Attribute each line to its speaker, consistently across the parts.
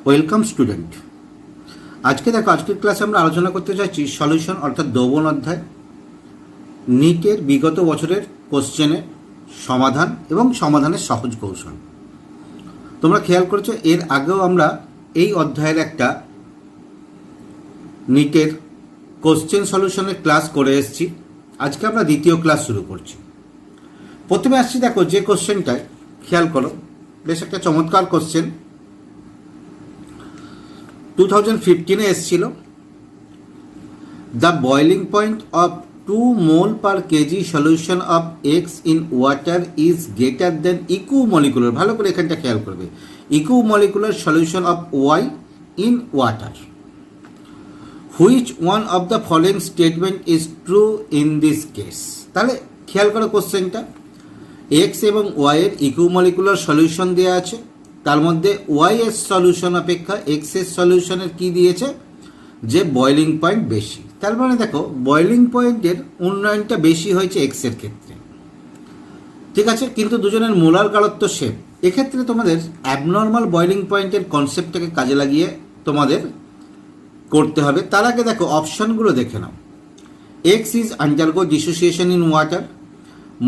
Speaker 1: Welcome student. আজকের ক্লাসে আমরা আলোচনা করতে চাইছি সলিউশন অর্থাৎ দ্রবণ অধ্যায়, নিটের বিগত বছরের কোশ্চেনের সমাধান এবং সমাধানের সহজ কৌশল। তোমরা খেয়াল করেছো এর আগেও আমরা এই অধ্যায়ের একটা নিটের কোশ্চেন সলিউশনের ক্লাস করে এসেছি। আজকে আমরা দ্বিতীয় ক্লাস শুরু করছি। প্রথমে আসছি, দেখো যে কোশ্চেনটায় খেয়াল করো, বেশ একটা চমৎকার কোশ্চেন। 2015 এসেছিল। The boiling point of 2 mole per kg solution of X in water is greater than equimolecular, ভালো করে এখানটা খেয়াল করবে, equimolecular solution of Y in water. Which one of the following statement is true in this case. তাহলে খেয়াল করো কোশ্চেনটা, x এবং ওয়াই এর ইকুমলিকুলার সলিউশন দেওয়া আছে, তার মধ্যে ওয়াই এর সলিউশন অপেক্ষা এক্স এর সলিউশনের কী দিয়েছে, যে বয়লিং পয়েন্ট বেশি। তার মানে দেখো বয়লিং পয়েন্টের উন্নয়নটা বেশি হয়েছে এক্স এর ক্ষেত্রে, ঠিক আছে, কিন্তু দুজনের মোলার গাঢ়ত্ব সেম। এক্ষেত্রে তোমাদের অ্যাবনর্মাল বয়লিং পয়েন্টের কনসেপ্টটাকে কাজে লাগিয়ে তোমাদের করতে হবে। তার আগে দেখো অপশানগুলো দেখে নাও। X is undergo dissociation in water,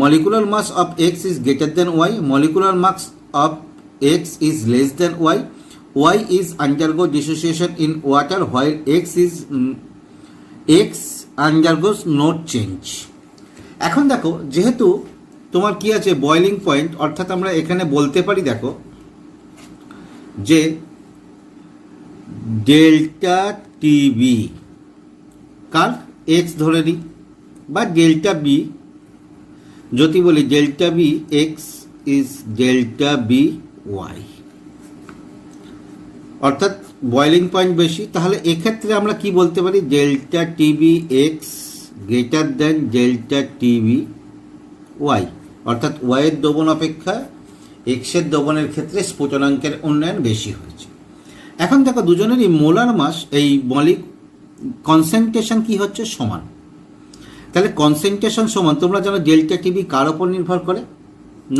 Speaker 1: molecular mass of X is greater than Y, molecular mass of x is less than y is undergo dissociation in water while x undergoes no change। এখন দেখো যেহেতু তোমার কি আছে boiling point, অর্থাৎ আমরা এখানে বলতে পারি দেখো যে ডেল্টা টিবি কার এক্স ধরে নিই, বা ডেল্টা বি যদি বলি delta B X is delta B Y, অর্থাৎ বয়লিং পয়েন্ট বেশি। তাহলে এক্ষেত্রে আমরা কি বলতে পারি, delta TB X greater than delta TB Y, অর্থাৎ ওয়াইয়ের দ্রবণ অপেক্ষা এক্সের দ্রবণের ক্ষেত্রে স্ফুটনাঙ্কের উন্নয়ন বেশি হয়েছে। এখন দেখো দুজনেরই মোলার মাস এই মলিক কনসেন্ট্রেশন কি হচ্ছে সমান। তাহলে কনসেন্ট্রেশন সমান, তোমরা জানো ডেল্টা টিবি কার ওপর নির্ভর করে,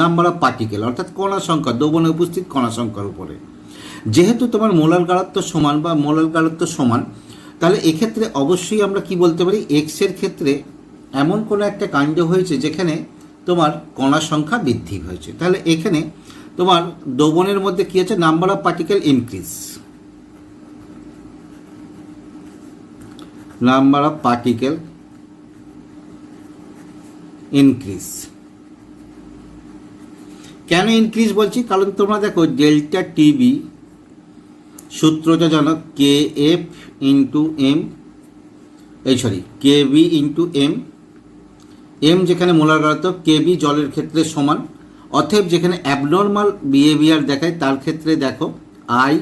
Speaker 1: নাম্বার অফ পার্টিকেল, অর্থাৎ কণা সংখ্যা, দ্রবণে উপস্থিত কণা সংখ্যার উপরে। যেহেতু তোমার মোলার গাঢ়ত্ব সমান বা মোলার গাঢ়ত্ব সমান, তাহলে এক্ষেত্রে অবশ্যই আমরা কি বলতে পারি, এক্সের ক্ষেত্রে এমন কোনো একটা কাণ্ড হয়েছে যেখানে তোমার কণা সংখ্যা বৃদ্ধি হয়েছে। তাহলে এখানে তোমার দ্রবণের মধ্যে কি আছে, number of particle increase, number of particle increase. কেন ইনক্রিজ বলছি, কারণ তোমরা দেখো ডেল্টা টিবি সূত্রটা জানো কে এফ ইন্টু এম, কে বি ইন্টু এম, এম যেখানে মোলার গাঢ়ত্ব, কে বি জলের ক্ষেত্রে সমান। অতএব যেখানে অ্যাবনর্মাল বিহেভিয়ার দেখায় তার ক্ষেত্রে দেখো I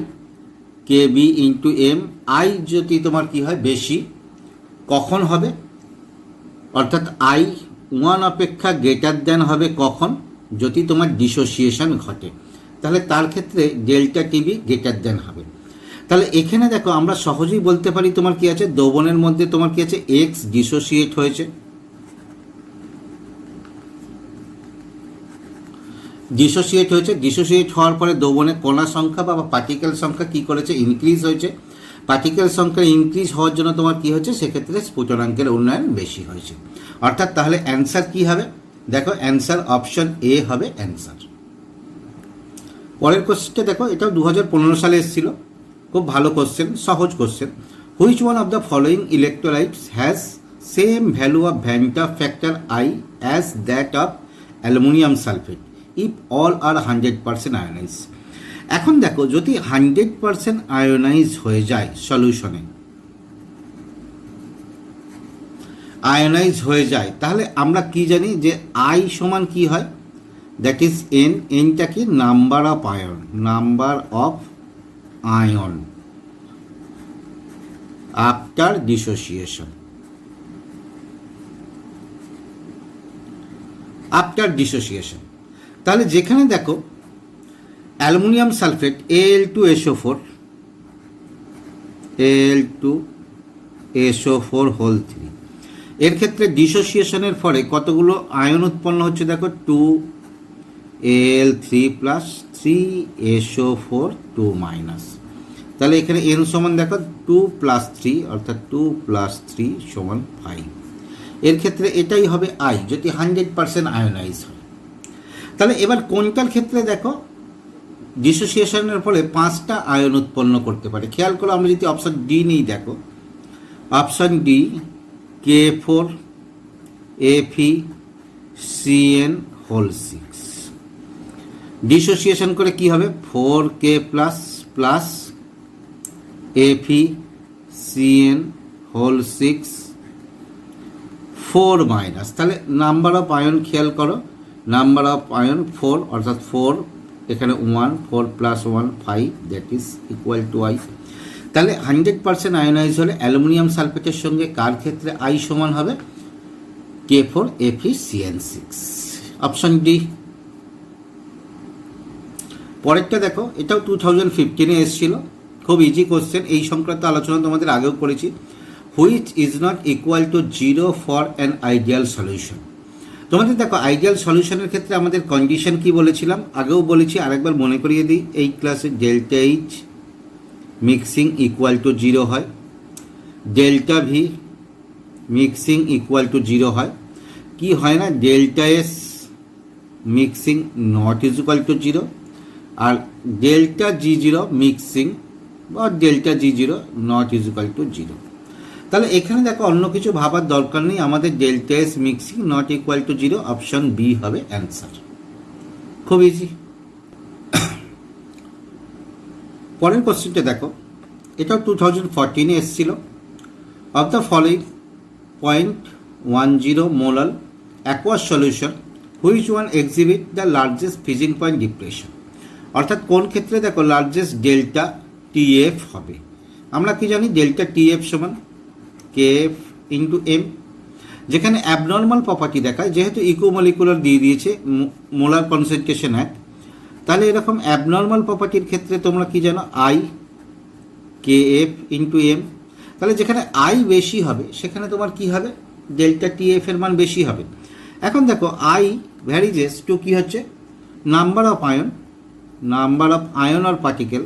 Speaker 1: K B into M, I যদি তোমার কি হয় বেশি, কখন হবে, অর্থাৎ আই ওয়ান অপেক্ষা গ্রেটার দেন হবে কখন, যদি তোমার ডিসোসিয়েশন ঘটে, তাহলে তার ক্ষেত্রে ডেল্টা টিবি গ্রেটার দেন হবে। তাহলে এখানে দেখো আমরা সহজেই বলতে পারি তোমার কি আছে, দ্রবণের মধ্যে তোমার কি আছে এক্স ডিসোসিয়েট হয়েছে, ডিসোসিয়েট হওয়ার পরে দ্রবণের কণা সংখ্যা বা পার্টিকেল সংখ্যা কি করেছে, ইনক্রিজ হয়েছে। পার্টিকেল সংখ্যা ইনক্রিজ হওয়ার জন্য তোমার কি হচ্ছে, সেক্ষেত্রে স্ফুটনাঙ্কের উন্নয়ন বেশি হয়েছে। অর্থাৎ তাহলে অ্যান্সার কি হবে, দেখো অ্যান্সার অপশন এ হবে অ্যান্সার। পরের কোশ্চেনটা দেখো, এটাও 2015 সালে এসেছিল, খুব ভালো কোশ্চেন, সহজ question. Which one of the following electrolytes has same value of van't factor i as that of aluminium sulphate if all are 100% ionise. এখন দেখো যদি 100% আয়োনাইজ হয়ে যায় সলিউশনে, আয়োনাইজ হয়ে যায়, তাহলে আমরা কি জানি যে আই সমান কি হয়, দ্যাট ইজ এন, এনটা কি number of ion, number of ion after dissociation, after dissociation. তাহলে যেখানে দেখো aluminium sulphate Al2SO4, Al2SO4 whole 3, এর ক্ষেত্রে ডিসোসিয়েশনের ফলে কতগুলো আয়ন উৎপন্ন হচ্ছে দেখো, 2Al3 + 3SO4 2-। তাহলে এখানে n সমান দেখো 2 + 3 অর্থাৎ 2 + 3 = 5। এর ক্ষেত্রে এটাই হবে I যদি 100% আয়োনাইজ হয়। তাহলে এবার কোনটার ক্ষেত্রে দেখো ডিসোসিয়েশনের ফলে 5টা আয়ন উৎপন্ন করতে পারে। খেয়াল করো, আমরা যদি অপশন ডি নিই, দেখো option D K4 FeCN6 dissociation করে কি হবে 4K প্লাস FeCN6 4 মাইনাস। তাহলে নাম্বার অফ আয়ন খেয়াল করো, নাম্বার অফ আয়ন 4 অর্থাৎ 4 এখানে 1 4 + 1 5 that is equal two I। তাহলে 100% আয়োনাইজ হলে অ্যালুমিনিয়াম সালফেটের সঙ্গে কার ক্ষেত্রে I সমান হবে K4 FeCN6 অপশন ডি। পরেরটা দেখো, এটাও 2015-এ এসেছিল, খুব ইজি কোশ্চেন। এই সংক্রান্ত আলোচনা তোমাদের আগেও করেছি। Which is not equal to 0 for an ideal solution. তোমাদের দেখো আইডিয়াল সলিউশনের ক্ষেত্রে আমাদের কন্ডিশন কি বলেছিলাম, আগেও বলেছি, আরেকবার মনে করিয়ে দিই। এই ক্লাসে delta H mixing equal to 0 হয়, delta V mixing equal to 0 হয়, কি হয় না delta S mixing not is equal to 0, আর ডেল্টা G0 মিক্সিং বা delta G0 not is equal to 0। তাহলে এখানে দেখো অন্য কিছু ভাবার দরকার নেই, আমাদের delta S mixing not equal to 0, option B হবে অ্যান্সার। খুব ইজি। পরের কোশ্চেনটা দেখো, এটাও 2014-এ এসেছিল। Of the following 0.10 molar aqueous solution which one exhibit the largest freezing point depression. অর্থাৎ কোন ক্ষেত্রে দেখো লার্জেস্ট ডেল্টা TF হবে। আমরা কি জানি ডেল্টা TF সমান KF × M, যেখানে অ্যাবনর্মাল প্রপার্টি দেখায়, যেহেতু ইকোমলিকুলার দিয়ে দিয়েছে মোলার কনসেন্ট্রেশন 1, তাহলে এরকম অ্যাবনর্মাল প্রপার্টির ক্ষেত্রে তোমরা কি জানো I KF × M। তাহলে যেখানে I বেশি হবে সেখানে তোমার কি হবে ডেল্টা TF এর মান বেশি হবে। এখন দেখো I ভ্যারিজেস টু কি হচ্ছে number of ion or particle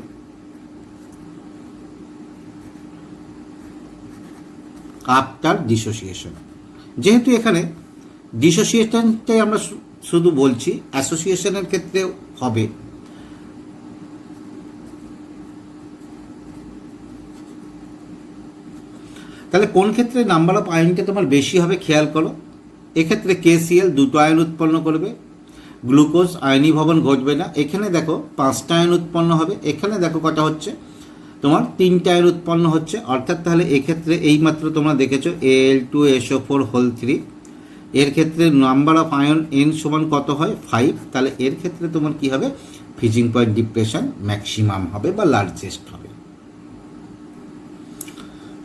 Speaker 1: after dissociation. যেহেতু এখানে ডিসোসিয়েশনটাই আমরা শুধু বলছি, অ্যাসোসিয়েশনের ক্ষেত্রেও হবে। তাহলে কোন ক্ষেত্রে নাম্বার অফ আয়নটা তোমার বেশি হবে খেয়াল করো। এক্ষেত্রে KCl 2টো আয়ন উৎপন্ন করবে, গ্লুকোজ আয়নীভবন ঘটবে না। এখানে দেখো 5টা আয়ন উৎপন্ন হবে, এখানে দেখো কটা হচ্ছে তোমার 3টা আয়ন উৎপন্ন হচ্ছে। অর্থাৎ তাহলে এক্ষেত্রে এইমাত্র তোমরা দেখেছো Al2SO4 এর ক্ষেত্রে নাম্বার অফ আয়ন N সমান কত হয় 5। তাহলে এর ক্ষেত্রে তোমার কি হবে ফ্রিজিং পয়েন্ট ডিপ্রেশন ম্যাক্সিমাম হবে বা লার্জেস্ট হবে।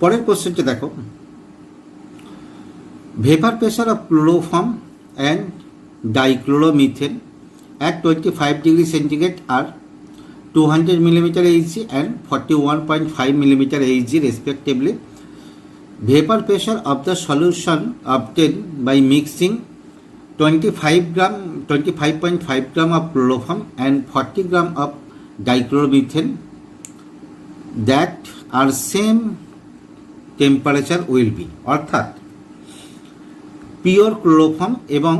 Speaker 1: পরের কোশ্চেনটা দেখো, vapour pressure of chloroform and dichloromethane at 25 degrees centigrade are 200 millimeter Hg and 41.5 millimeter Hg respectively. Vapor pressure of the solution obtained by mixing 25.5 gram of chloroform and 40 gram of dichloromethane that are same temperature will be। অর্থাৎ pure chloroform এবং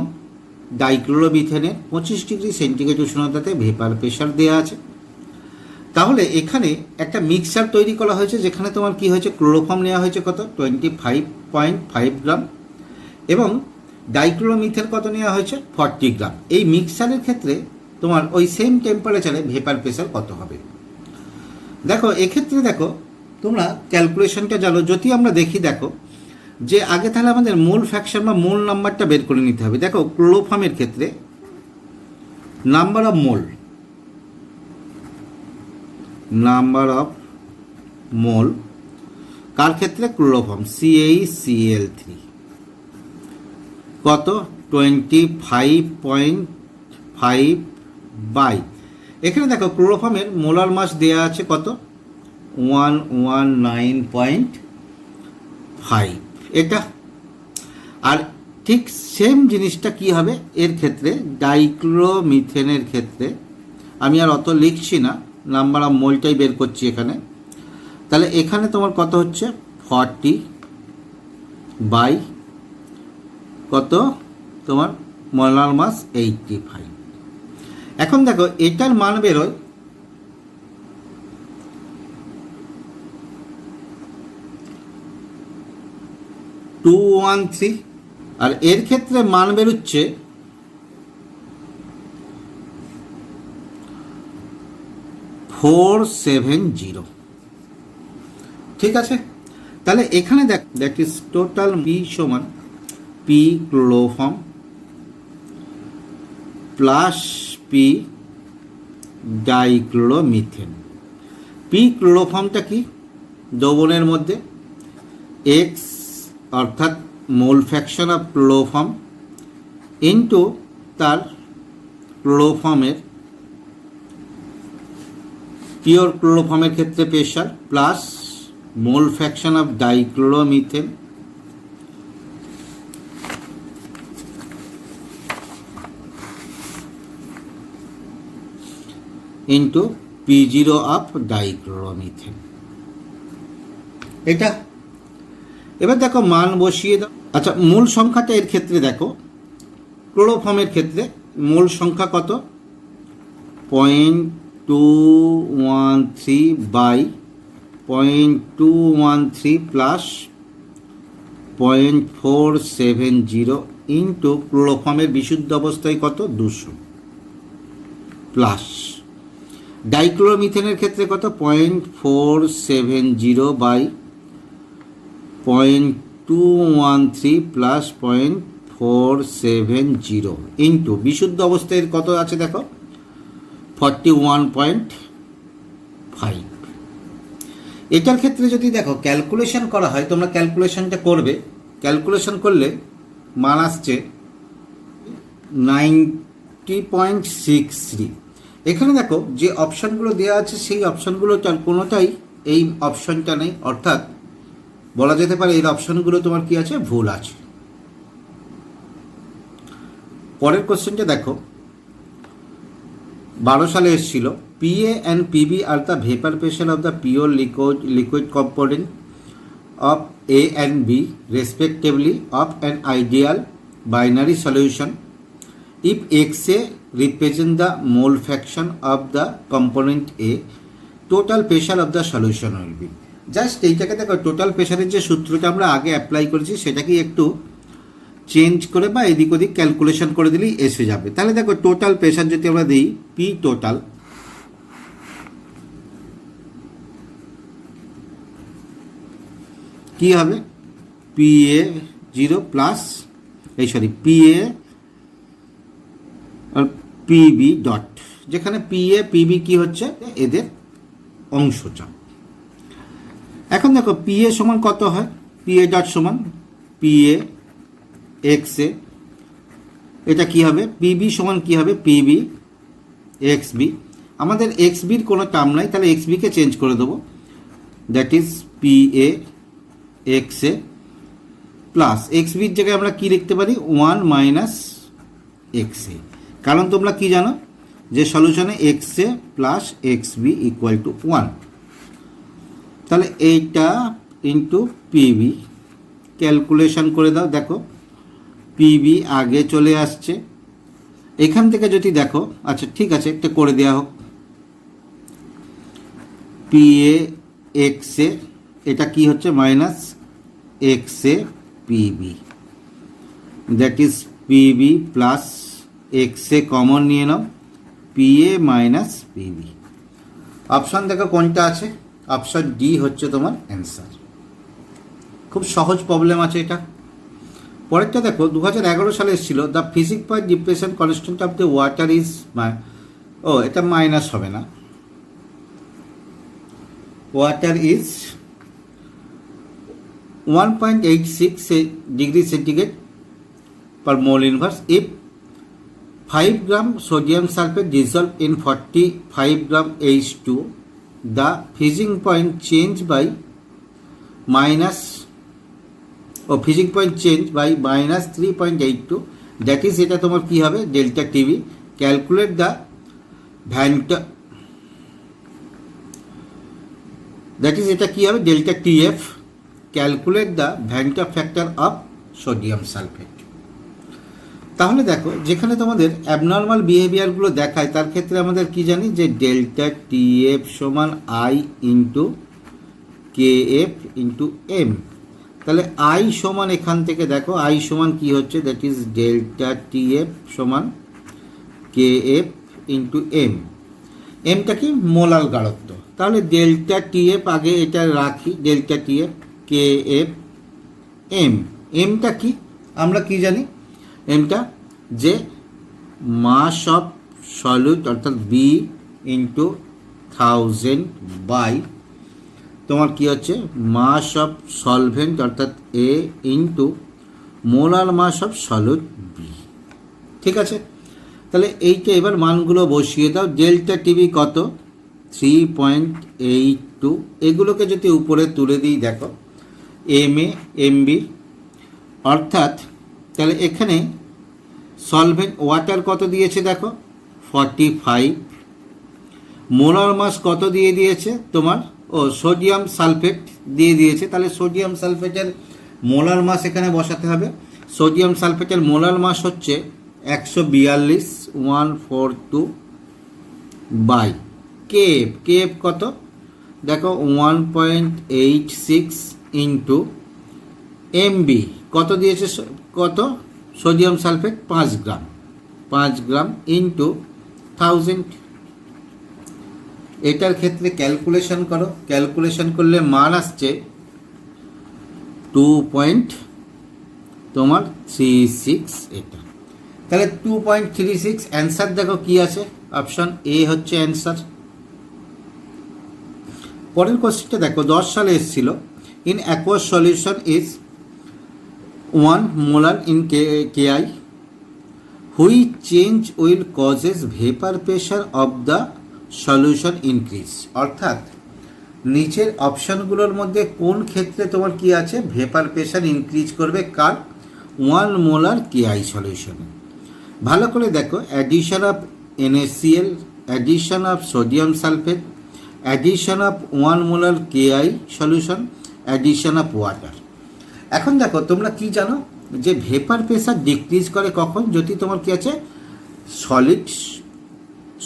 Speaker 1: ডাইক্লোরোমিথেনের 25 degree centigrade উষ্ণতাতে vapour pressure দেওয়া আছে। তাহলে এখানে একটা mixture তৈরি করা হয়েছে, যেখানে তোমার কি হয়েছে ক্লোরোফর্ম নেওয়া হয়েছে কত 25.5 গ্রাম এবং ডাইক্লোরোমিথেন কত নেওয়া হয়েছে 40 গ্রাম। এই মিক্সচারের ক্ষেত্রে তোমার ওই সেম টেম্পারেচারে ভেপার প্রেশার কত হবে। দেখো এক্ষেত্রে দেখো তোমরা ক্যালকুলেশনটা জানো, যদি আমরা দেখি দেখো যে আগে তাহলে আমাদের মোল ফ্র্যাকশন বা মোল নাম্বারটা বের করে নিতে হবে। দেখো ক্লোরোফর্মের ক্ষেত্রে নাম্বার অফ মোল কার ক্ষেত্রে ক্লোরোফর্ম CaCl3 কত 25.5 বাই, এখানে দেখো ক্লোরোফর্মের মোলার মাস দেওয়া আছে কত 119.5 এটা। আর ঠিক সেম জিনিসটা কি হবে এর ক্ষেত্রে ডাইক্লোরোমিথেনের ক্ষেত্রে, আমি আর অত লিখছি না, নাম্বার অফ মোলটাই বের করছি এখানে তাহলে এখানে তোমার কত হচ্ছে 40 বাই কত তোমার মোলার মাস 85। এখন দেখো এটার মান বেরোয় 213, আর এর ক্ষেত্রে মান বেরোচ্ছে 470। ঠিক আছে, তাহলে এখানে দেখ দ্যাট ইজ টোটাল পি সমান P chloroform plus P dichloromethane. P ক্লোরোফর্মটা কি, যৌবনের মধ্যে এক্স অর্থাৎ mole fraction of chloroform into তার ক্লোরোফর্মের পিওর ক্লোরোফর্মের ক্ষেত্রে pressure plus mole fraction of dichloromethane into P0 of dichloromethane. এটা এবার দেখো মান বসিয়ে দাও। আচ্ছা, মূল সংখ্যাটা এর ক্ষেত্রে দেখো, ক্লোরোফর্মের ক্ষেত্রে মূল সংখ্যা কত 0.213 বাই 0.213 প্লাস 0.470 ইন্টু ক্লোরোফর্মের বিশুদ্ধ অবস্থায় কত 200 প্লাস ডাইক্লোরোমিথেনের ক্ষেত্রে কত 0.470 বাই 0.213 প্লাস 0.470 ইন্টু বিশুদ্ধ অবস্থায় কত আছে দেখো 41.5। এটার ক্ষেত্রে যদি দেখো ক্যালকুলেশন করা হয়, তোমরা ক্যালকুলেশনটা করবে, ক্যালকুলেশন করলে মান আসছে 90.63। এখানে দেখো যে অপশানগুলো দেওয়া আছে সেই অপশানগুলো কোনোটাই এই অপশানটা নেই, অর্থাৎ বলা যেতে পারে এই অপশানগুলো তোমার কি আছে, ভুল আছে। পরের কোশ্চেনটা দেখো 12 সালে এসেছিল PA and PB are the vapor pressure of the pure liquid component of A and B respectively of an ideal binary solution if XA represent the mole fraction of the component A, total pressure of the solution will be। Just এইটাকে দেখো, total প্রেশারের যে সূত্রটা আমরা আগে apply করেছি সেটাকে একটু চেঞ্জ করে বা এদিক ওদিক ক্যালকুলেশন করে দিলেই এসে যাবে। তাহলে দেখো টোটাল প্রেশার যদি আমরা দিই পি টোটাল কি হবে PA0 প্লাস PA আর PB ডট, যেখানে PA PB কি হচ্ছে এদের অংশচাপ। এখন দেখো PA সমান কত হয়, PA ডট সমান PA XA, এটা কি হবে PB সমান কি হবে PB XB। আমাদের XBর কোনো টার্ম নাই, তাহলে XBকে চেঞ্জ করে দেবো, that is PA XA plus XBর জায়গায় আমরা কি লিখতে পারি 1 মাইনাস XA, কারণ তোমরা কি জানো যে সলিউশনে XA plus XB equal to 1। তাহলে এইটা ইন্টু PB ক্যালকুলেশন করে দাও, দেখো PB আগে চলে আসছে। এখান থেকে যদি দেখো, আচ্ছা ঠিক আছে একটা করে দেওয়া হোক, PA XA এটা কি হচ্ছে minus XA PB, that is PB plus XA common নিয়ে নাও, PA মাইনাস PB। অপশান দেখো কোনটা আছে, অপশান ডি হচ্ছে তোমার অ্যান্সার। খুব সহজ প্রবলেম আছে এটা। পরেরটা দেখো 2011 সালে এসেছিল the freezing point depression constant of the water is, এটা মাইনাস হবে না, water is 1.86 degree centigrade per mole inverse if 5 gram sodium sulfate dissolved in 45 gram H2, the freezing point change by minus 3.82, that is এটা তোমার কি হবে delta TV. Calculate the that is এটা কী হবে, delta TF, calculate the van't factor of sodium sulphate. তাহলে দেখো যেখানে তোমাদের অ্যাবনর্মাল বিহেভিয়ারগুলো দেখায় তার ক্ষেত্রে আমাদের কি জানি যে ডেল্টা টিএফ সমান I into K F into M. তাহলে আই সমান এখান থেকে দেখো আই সমান কি হচ্ছে, দ্যাট ইজ ডেল্টা টিএফ সমান কে এফ ইন্টু এম। এমটা কি মোলাল গাঢ়ত্ব। তাহলে ডেল্টা টিএফ আগে এটা রাখি, delta TF K F M. এমটা কি আমরা কি জানি, এমটা যে মাস অফ সলিউট অর্থাৎ বি ইন্টু 1000 বাই তোমার কি হচ্ছে মাস অফ সলভেন্ট অর্থাৎ A into molar mass of solute B. ঠিক আছে, তাহলে এইটা এবার মানগুলো বসিয়ে দাও। ডেল্টা টিভি কত 3.82, এগুলোকে যদি উপরে তুলে দিই দেখো এম এ এম বি, অর্থাৎ তাহলে এখানে সলভেন্ট ওয়াটার কত দিয়েছে দেখো 45, মোলার মাস কত দিয়ে দিয়েছে তোমার সোডিয়াম সালফেট দিয়ে দিয়েছে। তাহলে সোডিয়াম সালফেটের মোলার মাস এখানে বসাতে হবে। সোডিয়াম সালফেটের মোলার মাস হচ্ছে 142, 142 বাই কেএফ। কেএফ কত দেখো 1.86 ইন্টু এমবি কত দিয়েছে, কত সোডিয়াম সালফেট 5 গ্রাম, 5 গ্রাম ইন্টু 1000। এটার ক্ষেত্রে ক্যালকুলেশন করো, ক্যালকুলেশন করলে মান আসছে 2.36 এটা। তাহলে 2.36 অ্যান্সার দেখো কি আছে, অপশন এ হচ্ছে অ্যান্সার। পরের কোশ্চেনটা দেখো 10 সালে এসেছিল, in aqueous solution is 1 molar in KI, which change will causes vapour pressure of the solution increase. অর্থাৎ নিচের অপশানগুলোর মধ্যে কোন ক্ষেত্রে তোমার কি আছে ভেপার প্রেশার ইনক্রিজ করবে, কার 1 মোলার কেআই সলিউশনে। ভালো করে দেখো, addition of NaCl, addition of sodium sulphate, addition of 1 molar KI solution, addition of water. এখন দেখো তোমরা কি জানো যে ভেপার প্রেশার ডিক্রিজ করে কখন, যদি তোমার কি আছে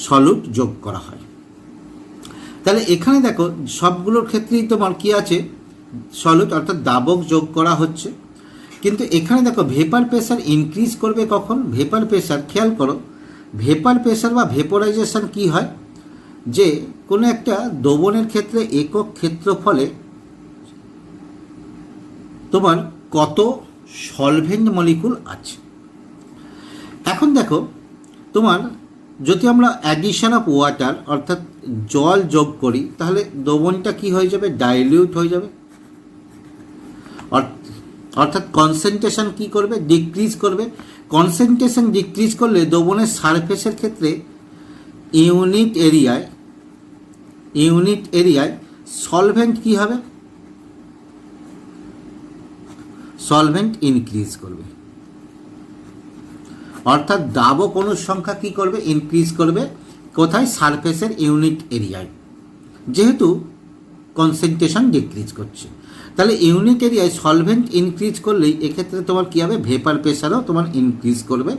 Speaker 1: সলিড যোগ করা হয়। তাহলে এখানে দেখো সবগুলোর ক্ষেত্রেই তোমার কি আছে সলিড অর্থাৎ দাবক যোগ করা হচ্ছে, কিন্তু এখানে দেখো ভেপার প্রেশার ইনক্রিজ করবে কখন। ভেপার প্রেশার খেয়াল করো, ভেপার প্রেশার বা ভেপোরাইজেশন কি হয়, যে কোনো একটা দ্রবণের ক্ষেত্রে একক ক্ষেত্রফলে তোমার কত সলভেন্ট মলিকুল আছে। এখন দেখো তোমার যদি আমরা অ্যাডিশন অফ ওয়াটার অর্থাৎ জল যোগ করি তাহলে দ্রবণটা কি হয়ে যাবে, ডাইলিউট হয়ে যাবে, অর্থাৎ কনসেন্ট্রেশন কি করবে, ডিক্রিজ করবে। কনসেন্ট্রেশন ডিক্রিজ করলে দ্রবণের সারফেসের ক্ষেত্রে ইউনিট এরিয়ায় সলভেন্ট কি হবে, সলভেন্ট ইনক্রিজ করবে, অর্থাৎ দাবক অণুর সংখ্যা কি করবে, ইনক্রিজ করবে। কোথায়, সারফেসের ইউনিট এরিয়ায়, যেহেতু কনসেন্ট্রেশন ডিক্রিজ করছে। তাহলে ইউনিট এরিয়ায় সলভেন্ট ইনক্রিজ করলেই এক্ষেত্রে তোমার কী হবে, ভেপার প্রেশারও তোমার ইনক্রিজ করবে।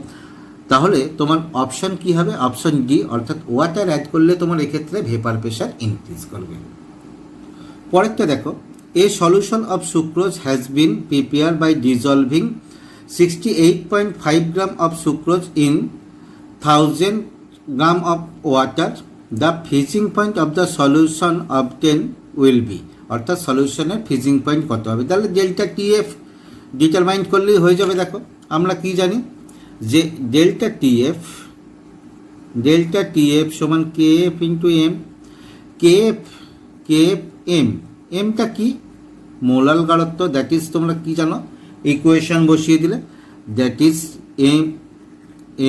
Speaker 1: তাহলে তোমার অপশান কি হবে, অপশান ডি, অর্থাৎ ওয়াটার অ্যাড করলে তোমার এক্ষেত্রে ভেপার প্রেশার ইনক্রিজ করবে। পরেরটা দেখো, a solution of sucrose has been prepare by dissolving 68.5 gram of sucrose in 1000 gram of water. The freezing point of the solution obtained will be, অর্থাৎ সলিউশনের freezing point কত হবে। তাহলে ডেল্টা টিএফ ডিটারমাইন করলেই হয়ে যাবে। দেখো আমরা কি জানি যে ডেল্টা টিএফ সমান KF into M. KF M, এমটা কি মোলাল গাঢ়ত্ব, দ্যাট ইজ তোমরা কি জানো ইকুয়েশন বসিয়ে দিলে, দ্যাট ইজ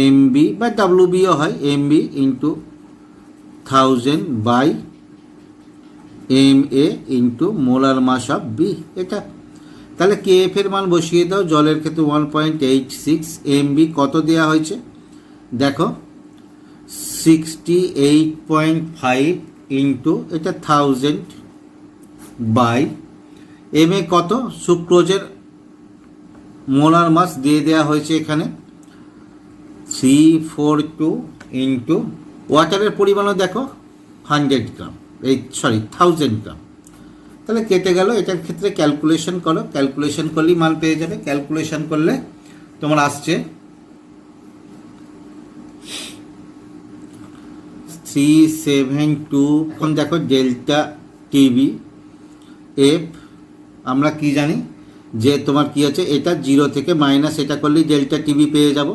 Speaker 1: এম বি বা ডাব্লিউ বিও হয়, M B into 1000 by M A into molar mass of B এটা। তাহলে কে এফ এর মান বসিয়ে দাও, জলের ক্ষেত্রে 1.86, এম বি কত দেওয়া হয়েছে দেখো 68.5 ইন্টু এটা 1000 বাই এম এ কত সুক্রোজের মোলার মাস দিয়ে দেওয়া হয়েছে এখানে 342 ইন্টু ওয়াটারের পরিমাণও দেখো 100 গ্রাম, এই 1000 গ্রাম। তাহলে কেটে গেল। এটার ক্ষেত্রে ক্যালকুলেশন করো, ক্যালকুলেশন করলেই মান পেয়ে যাবে। ক্যালকুলেশন করলে তোমার আসছে 372। এখন দেখো ডেল্টা টিবি এফ আমরা কি জানি যে তোমার কি আছে, এটা 0 থেকে মাইনাস এটা করলেই ডেল্টা টিবি পেয়ে যাব,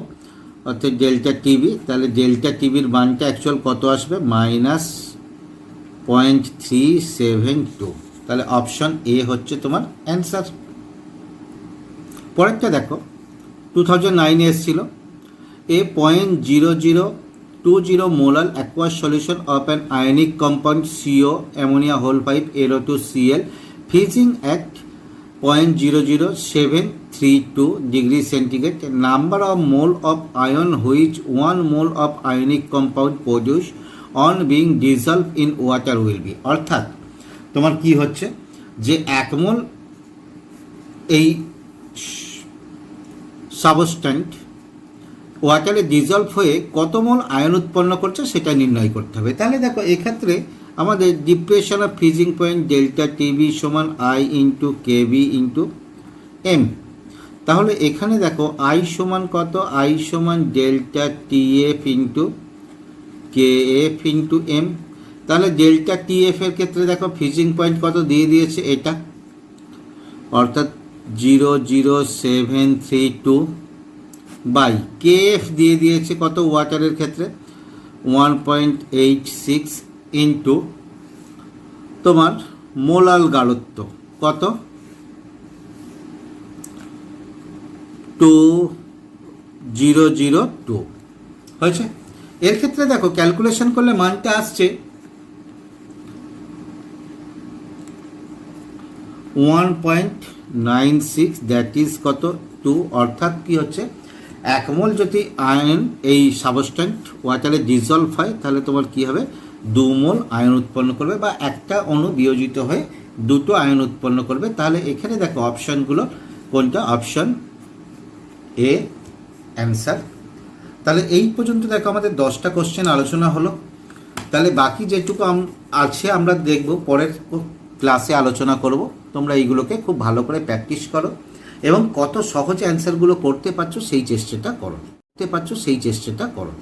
Speaker 1: অর্থাৎ ডেল্টা টিবি। তাহলে ডেল্টা টিবির মানটা অ্যাকচুয়াল কত আসবে, -0.372। তাহলে অপশন এ হচ্ছে তোমার অ্যান্সার। পরেরটা দেখো 2009 এসেছিল, এ 0.0020 molar aqueous solution of an ionic compound CO ammonia whole 5 NO2Cl freezing at 0.00732 degree centigrade. Number of mole of ion which 1 mole of ionic compound produce on being dissolved in water will be। অর্থাৎ তোমার কি হচ্ছে যে 1 মোল এই সাবস্ট্যান্ট ওয়াটারে dissolved হয়ে কত মোল ion উৎপন্ন করছে সেটা নির্ণয় করতে হবে। তাহলে দেখো এক্ষেত্রে আমাদের depression of freezing point delta TB সমান I into KB into M. তাহলে এখানে দেখো আই সমান কত, আই সমান delta TF into K F into M. তাহলে ডেল্টা টিএফ এর ক্ষেত্রে দেখো ফ্রিজিং পয়েন্ট কত দিয়ে দিয়েছে এটা, অর্থাৎ 00732 বাই কেএফ দিয়ে দিয়েছে কত ওয়াটারের ক্ষেত্রে 1.86 ইন্টু তোমার মোলাল গাঢ়ত্ব কত 2002 হয়েছে। এর ক্ষেত্রে দেখো ক্যালকুলেশন করলে মানটা আসছে 1.96, দ্যাট ইজ কত 2। অর্থাৎ কি হচ্ছে 1 মোল যদি আয়ন এই সাবস্ট্যান্ট ওয়াটারে ডিজলভ হয় তাহলে তোমার কি হবে 2 মোল আয়ন উৎপন্ন করবে, বা একটা অণু বিয়োজিত হয়ে 2টো আয়ন উৎপন্ন করবে। তাহলে এখানে দেখো অপশানগুলো কোনটা, অপশান এ অ্যান্সার। তাহলে এই পর্যন্ত দেখো আমাদের 10টা কোশ্চেন আলোচনা হলো। তাহলে বাকি যেটুকু আছে আমরা দেখব পরের ক্লাসে আলোচনা করব। তোমরা এইগুলোকে খুব ভালো করে প্র্যাকটিস করো এবং কত সহজে অ্যান্সারগুলো করতে পারছো সেই চেষ্টাটা করো।